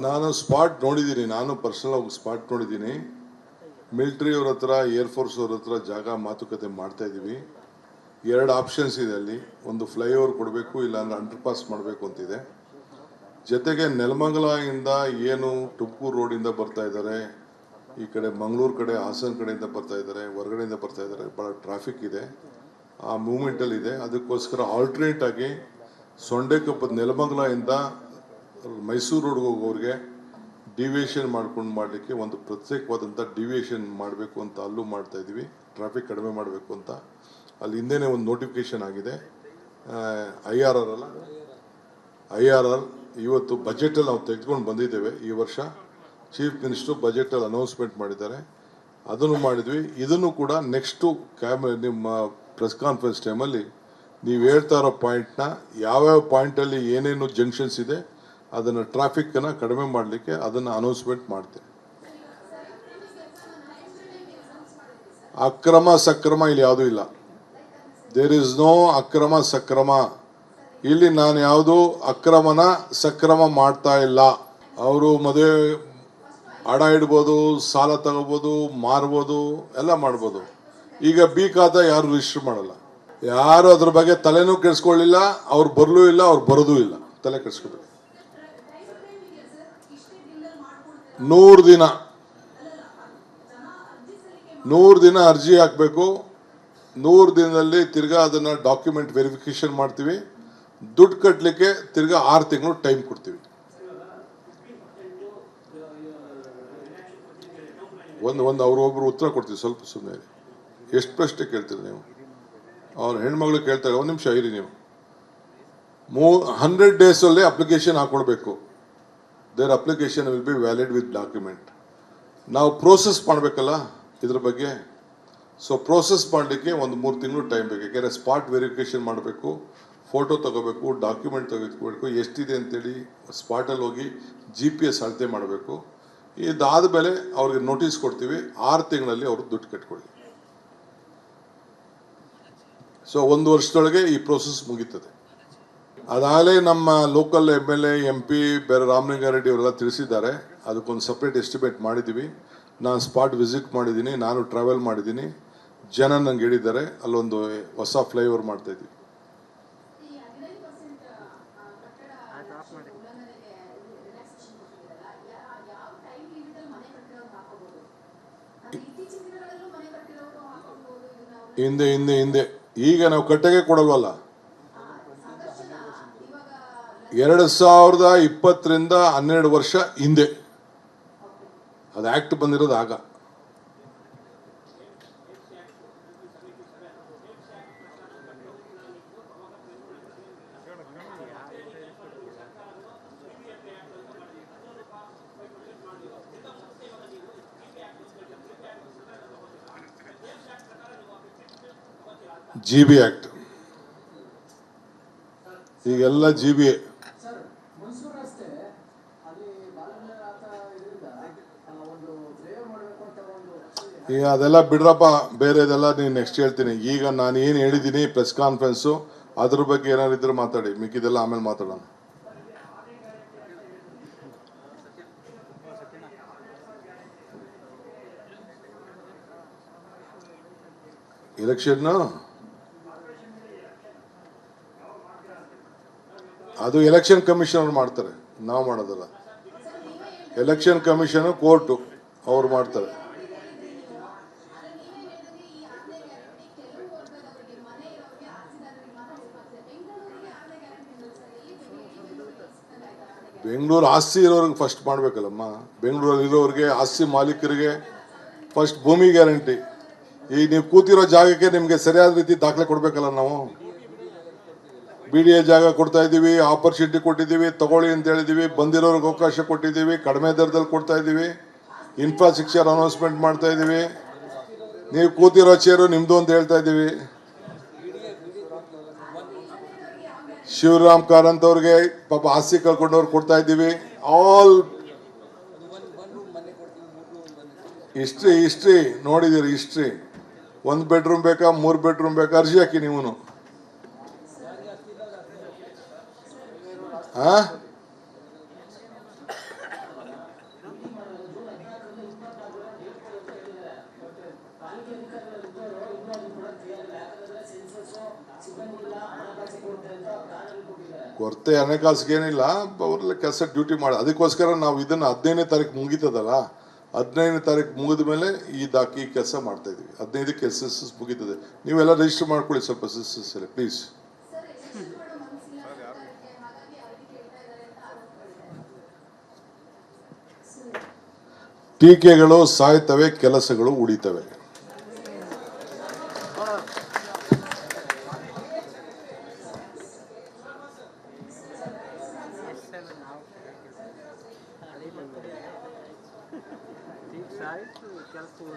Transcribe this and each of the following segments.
ನಾನು ಸ್ಪಾಟ್ ನೋಡಿದ್ದೀನಿ, ನಾನು ಪರ್ಸನಲ್ ಆಗಿ ಸ್ಪಾಟ್ ನೋಡಿದ್ದೀನಿ. ಮಿಲಿಟರಿ ಅವ್ರ ಹತ್ರ, ಏರ್ಫೋರ್ಸ್ ಅವ್ರ ಹತ್ರ ಜಾಗ ಮಾತುಕತೆ ಮಾಡ್ತಾ ಇದ್ದೀವಿ. ಎರಡು ಆಪ್ಷನ್ಸ್ ಇದೆ ಅಲ್ಲಿ. ಒಂದು ಫ್ಲೈಓವರ್ ಕೊಡಬೇಕು, ಇಲ್ಲಾಂದ್ರೆ ಅಂಡರ್ ಪಾಸ್ ಮಾಡಬೇಕು ಅಂತಿದೆ. ಜೊತೆಗೆ ನೆಲಮಂಗಲ ಇಂದ ಏನು ತುಮಕೂರು ರೋಡಿಂದ ಬರ್ತಾ ಇದ್ದಾರೆ, ಈ ಕಡೆ ಮಂಗಳೂರು ಕಡೆ, ಹಾಸನ ಕಡೆಯಿಂದ ಬರ್ತಾ ಇದ್ದಾರೆ, ಹೊರಗಡೆಯಿಂದ ಬರ್ತಾ ಇದ್ದಾರೆ. ಭಾಳ ಟ್ರಾಫಿಕ್ ಇದೆ, ಆ ಮೂವ್ಮೆಂಟಲ್ಲಿ ಇದೆ. ಅದಕ್ಕೋಸ್ಕರ ಆಲ್ಟರ್ನೇಟ್ ಆಗಿ ಸೊಂಡೆಕೊಪ್ಪದ ನೆಲಮಂಗಲ ಇಂದ ಮೈಸೂರು ರೋಡ್ಗೆ ಹೋಗೋರಿಗೆ ಡಿವಿಯೇಷನ್ ಮಾಡ್ಕೊಂಡು ಮಾಡಲಿಕ್ಕೆ ಒಂದು ಪ್ರತ್ಯೇಕವಾದಂಥ ಡಿವಿಯೇಷನ್ ಮಾಡಬೇಕು ಅಂತ ಅಲ್ಲೂ ಮಾಡ್ತಾ ಇದ್ದೀವಿ. ಟ್ರಾಫಿಕ್ ಕಡಿಮೆ ಮಾಡಬೇಕು ಅಂತ ಅಲ್ಲಿ ಹಿಂದೆನೇ ಒಂದು ನೋಟಿಫಿಕೇಶನ್ ಆಗಿದೆ. IRR ಇವತ್ತು ಬಜೆಟಲ್ಲಿ ನಾವು ತೆಗೆದುಕೊಂಡು ಬಂದಿದ್ದೇವೆ. ಈ ವರ್ಷ ಚೀಫ್ ಮಿನಿಸ್ಟ್ರು ಬಜೆಟಲ್ಲಿ ಅನೌನ್ಸ್ಮೆಂಟ್ ಮಾಡಿದ್ದಾರೆ, ಅದನ್ನು ಮಾಡಿದ್ವಿ. ಇದನ್ನು ಕೂಡ ನೆಕ್ಸ್ಟು ನಿಮ್ಮ ಪ್ರೆಸ್ ಕಾನ್ಫರೆನ್ಸ್ ಟೈಮಲ್ಲಿ ನೀವು ಹೇಳ್ತಾ ಇರೋ ಪಾಯಿಂಟ್ನ, ಯಾವ್ಯಾವ ಪಾಯಿಂಟಲ್ಲಿ ಏನೇನು ಜಂಕ್ಷನ್ಸ್ ಇದೆ ಅದನ್ನು ಟ್ರಾಫಿಕ್ಕನ್ನು ಕಡಿಮೆ ಮಾಡಲಿಕ್ಕೆ ಅದನ್ನು ಅನೌನ್ಸ್ಮೆಂಟ್ ಮಾಡ್ತೇನೆ. ಅಕ್ರಮ ಸಕ್ರಮ ಇಲ್ಲಿ ಯಾವುದೂ ಇಲ್ಲ. ದೇರ್ ಇಸ್ ನೋ ಅಕ್ರಮ ಸಕ್ರಮ ಇಲ್ಲಿ. ನಾನು ಯಾವುದು ಅಕ್ರಮನ ಸಕ್ರಮ ಮಾಡ್ತಾ ಇಲ್ಲ. ಅವರು ಮದುವೆ ಹಣ ಇಡ್ಬೋದು, ಸಾಲ ತಗೋಬೋದು, ಮಾರ್ಬೋದು, ಎಲ್ಲ ಮಾಡ್ಬೋದು. ಈಗ ಬಿ ಖಾತಾ ಯಾರು ರಿಜಿಸ್ಟರ್ ಮಾಡಲ್ಲ, ಯಾರು ಅದ್ರ ಬಗ್ಗೆ ತಲೆನೂ ಕೆಡಿಸ್ಕೊಳ್ಳಿಲ್ಲ. ಅವ್ರು ಬರಲೂ ಇಲ್ಲ, ಅವ್ರು ಬರೋದೂ ಇಲ್ಲ. ತಲೆ ಕೆಡಿಸ್ಕೊಬೇಕು. 100 ದಿನ ಅರ್ಜಿ ಹಾಕಬೇಕು. 100 ದಿನದಲ್ಲಿ ತಿರ್ಗಾ ಅದನ್ನು ಡಾಕ್ಯುಮೆಂಟ್ ವೆರಿಫಿಕೇಶನ್ ಮಾಡ್ತೀವಿ. ದುಡ್ಡು ಕಟ್ಟಲಿಕ್ಕೆ ತಿರ್ಗಾ 6 ತಿಂಗಳು ಟೈಮ್ ಕೊಡ್ತೀವಿ. ಒಂದು ಅವ್ರೊಬ್ರು ಉತ್ತರ ಕೊಡ್ತೀವಿ. ಸ್ವಲ್ಪ ಸುಮ್ಮನೆ ಎಷ್ಟು ಪ್ರಶ್ನೆ ಕೇಳ್ತೀರಿ ನೀವು? ಅವ್ರ ಹೆಣ್ಮಗಳು ಕೇಳ್ತಾರೆ, ಒಂದು ನಿಮಿಷ ಇರಿ ನೀವು. 100 ಡೇಸಲ್ಲೇ ಅಪ್ಲಿಕೇಶನ್ ಹಾಕೊಳ್ಬೇಕು. There application will be valid with document. ನಾವು ಪ್ರೋಸೆಸ್ ಮಾಡಬೇಕಲ್ಲ ಇದ್ರ ಬಗ್ಗೆ. ಸೊ ಪ್ರೋಸೆಸ್ ಮಾಡಲಿಕ್ಕೆ ಒಂದು 3 ತಿಂಗಳು ಟೈಮ್ ಬೇಕು. ಯಾಕೆಂದರೆ ಸ್ಪಾಟ್ ವೆರಿಫಿಕೇಶನ್ ಮಾಡಬೇಕು, ಫೋಟೋ ತಗೋಬೇಕು, ಡಾಕ್ಯುಮೆಂಟ್ ತೆಗೆದುಕೊಳ್ಬೇಕು, ಎಷ್ಟಿದೆ ಅಂತೇಳಿ ಸ್ಪಾಟಲ್ಲಿ ಹೋಗಿ GPS ಅಳತೆ ಮಾಡಬೇಕು. ಇದಾದ ಮೇಲೆ ಅವ್ರಿಗೆ ನೋಟಿಸ್ ಕೊಡ್ತೀವಿ. 6 ತಿಂಗಳಲ್ಲಿ ಅವರು ದುಡ್ಡು ಕಟ್ಕೊಳ್ಳಿ. ಸೊ 1 ವರ್ಷದೊಳಗೆ ಈ ಪ್ರೋಸೆಸ್ ಮುಗೀತದೆ. ಅದಾಗಲೇ ನಮ್ಮ ಲೋಕಲ್ MLA MP ಬೇರೆ ರಾಮಲಿಂಗಾರೆಡ್ಡಿ ಅವರೆಲ್ಲ ತಿಳಿಸಿದ್ದಾರೆ. ಅದಕ್ಕೊಂದು ಸಪ್ರೇಟ್ ಎಸ್ಟಿಮೇಟ್ ಮಾಡಿದ್ದೀವಿ. ನಾನು ಸ್ಪಾಟ್ ವಿಸಿಟ್ ಮಾಡಿದ್ದೀನಿ, ನಾನು ಟ್ರಾವೆಲ್ ಮಾಡಿದ್ದೀನಿ. ಜನ ನಂಗೆ ಹೇಳಿದ್ದಾರೆ ಅಲ್ಲೊಂದು ಹೊಸ ಫ್ಲೈಓವರ್ ಮಾಡ್ತಾ ಇದ್ದೀವಿ. ಹಿಂದೆ ಈಗ ನಾವು ಕಟ್ಟೆಗೆ ಕೊಡಲ್ವಲ್ಲ. 2020ರಿಂದ 12 ವರ್ಷ ಹಿಂದೆ ಅದು ಆಕ್ಟ್ ಬಂದಿರೋದು. ಆಗ GB ಆಕ್ಟ್, ಈಗೆಲ್ಲ GB. ಈಗ ಅದೆಲ್ಲ ಬಿಡ್ರಪ್ಪ, ಬೇರೆದೆಲ್ಲ ನೀವು ನೆಕ್ಸ್ಟ್ ಹೇಳ್ತೀನಿ. ಈಗ ನಾನು ಏನು ಹೇಳಿದ್ದೀನಿ ಪ್ರೆಸ್ ಕಾನ್ಫರೆನ್ಸು, ಅದ್ರ ಬಗ್ಗೆ ಏನಾದ್ರು ಇದ್ರೆ ಮಾತಾಡಿ, ಮಿಕ್ಕಿದೆಲ್ಲ ಆಮೇಲೆ ಮಾತಾಡೋಣ. ಎಲೆಕ್ಷನ್ ಅದು ಎಲೆಕ್ಷನ್ ಕಮಿಷನ್ ಮಾಡ್ತಾರೆ, ನಾವು ಮಾಡೋದಲ್ಲ. ಎಲೆಕ್ಷನ್ ಕಮಿಷನ್ ಕೋರ್ಟು ಅವ್ರು ಮಾಡ್ತಾರೆ. ಬೆಂಗಳೂರು ಆಸ್ತಿ ಇರೋರಿಗೆ ಫಸ್ಟ್ ಮಾಡಬೇಕಲ್ಲಮ್ಮ. ಬೆಂಗಳೂರಲ್ಲಿ ಇರೋರಿಗೆ, ಆಸ್ತಿ ಮಾಲೀಕರಿಗೆ ಫಸ್ಟ್ ಭೂಮಿ ಗ್ಯಾರಂಟಿ. ಈಗ ನೀವು ಕೂತಿರೋ ಜಾಗಕ್ಕೆ ನಿಮಗೆ ಸರಿಯಾದ ರೀತಿ ದಾಖಲೆ ಕೊಡಬೇಕಲ್ಲ. ನಾವು BDA ಜಾಗ ಕೊಡ್ತಾ ಇದ್ದೀವಿ, ಆಪರ್ಚುನಿಟಿ ಕೊಟ್ಟಿದ್ದೀವಿ, ತಗೊಳ್ಳಿ ಅಂತ ಹೇಳಿದ್ದೀವಿ, ಬಂದಿರೋರಿಗೆ ಅವಕಾಶ ಕೊಟ್ಟಿದ್ದೀವಿ, ಕಡಿಮೆ ದರದಲ್ಲಿ ಕೊಡ್ತಾ ಇದ್ದೀವಿ, ಇನ್ಫ್ರಾಸ್ಟ್ರಕ್ಚರ್ ಅನೌನ್ಸ್ಮೆಂಟ್ ಮಾಡ್ತಾ ಇದ್ದೀವಿ. ನೀವು ಕೂತಿರೋ ಚೇರು ನಿಮ್ಮದು ಅಂತ ಹೇಳ್ತಾ ಇದ್ದೀವಿ. ಶಿವರಾಮ್ ಕಾರಂತ್ ಅವ್ರಿಗೆ ಪಾಪ ಆಸ್ತಿ ಕಳ್ಕೊಂಡವ್ರು ಕೊಡ್ತಾ ಇದ್ದೀವಿ. ಆಲ್ ಹಿಸ್ಟ್ರಿ ನೋಡಿದ್ದೀರಿ. ಹಿಸ್ಟ್ರಿ 1 ಬೆಡ್ರೂಮ್ ಬೇಕಾ, 3 ಬೆಡ್ರೂಮ್ ಬೇಕಾ, ಅರ್ಜಿ ಹಾಕಿ ನೀವು. ಮತ್ತೆ ಹಣಕಾಸಿಗೆ ಏನಿಲ್ಲ, ಅವರೆಲ್ಲ ಕೆಲಸ ಡ್ಯೂಟಿ ಮಾಡಿ. ಅದಕ್ಕೋಸ್ಕರ ನಾವು ಇದನ್ನು 15ನೇ ತಾರೀಕು ಮುಗೀತದಲ್ಲ, 15ನೇ ತಾರೀಕು ಮುಗಿದ ಮೇಲೆ ಈ ಕೆಲಸ ಮಾಡ್ತಾ ಇದೀವಿ. 15ಕ್ಕೆ SSS ಮುಗೀತದೆ. ನೀವೆಲ್ಲ ರಿಜಿಸ್ಟರ್ ಮಾಡ್ಕೊಳ್ಳಿ ಸ್ವಲ್ಪ SSS ಅಲ್ಲಿ ಪ್ಲೀಸ್. ಟೀಕೆಗಳು ಸಾಯ್ತವೆ, ಕೆಲಸಗಳು ಉಳಿತವೆ.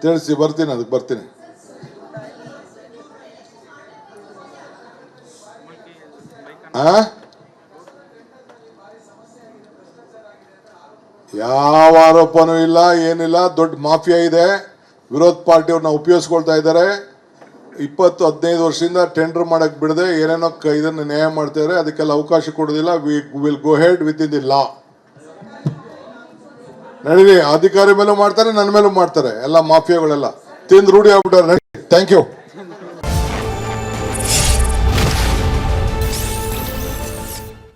ತಿಳಿಸಿ, ಬರ್ತೀನಿ, ಅದಕ್ಕೆ ಬರ್ತೀನಿ. ಯಾವ ಆರೋಪನೂ ಇಲ್ಲ, ಏನಿಲ್ಲ. ದೊಡ್ಡ ಮಾಫಿಯಾ ಇದೆ, ವಿರೋಧ ಪಾರ್ಟಿಯವ್ರನ್ನ ಉಪಯೋಗಿಸ್ಕೊಳ್ತಾ ಇದ್ದಾರೆ. 15 ವರ್ಷದಿಂದ ಟೆಂಡರ್ ಮಾಡಕ್ ಬಿಡದೆ ಏನೇನೋ ಇದನ್ನ ನ್ಯಾಯ ಮಾಡ್ತಾ ಇದ್ದಾರೆ. ಅದಕ್ಕೆಲ್ಲ ಅವಕಾಶ ಕೊಡೋದಿಲ್ಲ. We will go ahead within the law. ನಡೀಲಿ, ಅಧಿಕಾರಿ ಮೇಲೂ ಮಾಡ್ತಾರೆ, ನನ್ನ ಮೇಲೂ ಮಾಡ್ತಾರೆ. ಎಲ್ಲ ಮಾಫಿಯಾಗಳೆಲ್ಲ ತಿಂದು ರೂಢಿ ಆಗ್ಬಿಟ್ಟಾರೆ. Thank you.